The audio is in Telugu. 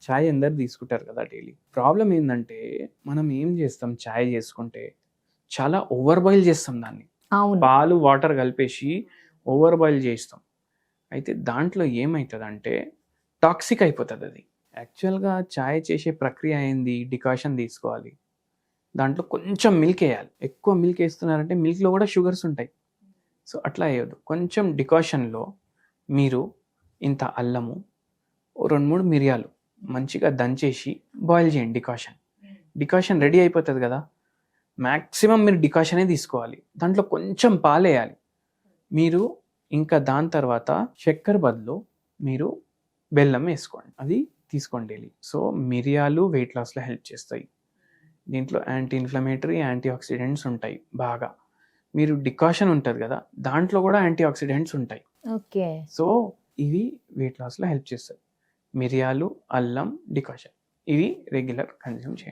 చాయ్ అందరు తీసుకుంటారు కదా డైలీ. ప్రాబ్లం ఏందంటే మనం ఏం చేస్తాం, చాయ్ చేసుకుంటే చాలా ఓవర్ బాయిల్ చేస్తాం దాన్ని. అవును. పాలు, వాటర్ కలిపేసి ఓవర్ బాయిల్ చేస్తాం. అయితే దాంట్లో ఏమైతదంటే టాక్సిక్ అయిపోతది అది. యాక్చువల్‌గా చాయ్ చేసే ప్రక్రియ ఏంది? డికాషన్ తీసుకోవాలి. దాంట్లో కొంచెం మిల్క్ ఎయాలి. ఎక్కువ మిల్క్ ఏస్తున్నారంటే మిల్క్‌లో కూడా షుగర్స్ ఉంటాయి. సో, అట్లా ఎయొద్దు. కొంచెం డికాషన్‌లో మీరు ఇంత అల్లము, ఓ 2, 3 మిరియాలు మంచిగా దంచేసి బాయిల్ చేయండి డికాషన్. డికాషన్ రెడీ అయిపోతది కదా! మాక్సిమం మీరు డికాషనే తీసుకోవాలి. దాంట్లో కొంచెం పాలేయాలి. మీరు ఇంకా దాని తర్వాత చక్కెర బదులు మీరు బెల్లం ఏసుకోండి. అది తీసుకోండి డైలీ. సో, మిరియాలు వెయిట్ లాస్‌లో హెల్ప్ చేస్తాయి. దీంట్లో యాంటీ ఇన్‌ఫ్లమేటరీ, యాంటీ ఆక్సిడెంట్స్ ఉంటాయి బాగా. మీరు డికాషన్ ఉంటది కదా! దాంట్లో కూడా యాంటీ ఆక్సిడెంట్స్ ఉంటాయి. ఓకే. సో, ఇవి వెయిట్ లాస్‌లో హెల్ప్ చేస్తాయి. మిరియాలు, అల్లం, డికాషన్ ఇవి రెగ్యులర్ కన్జ్యూమ్ చేయండి.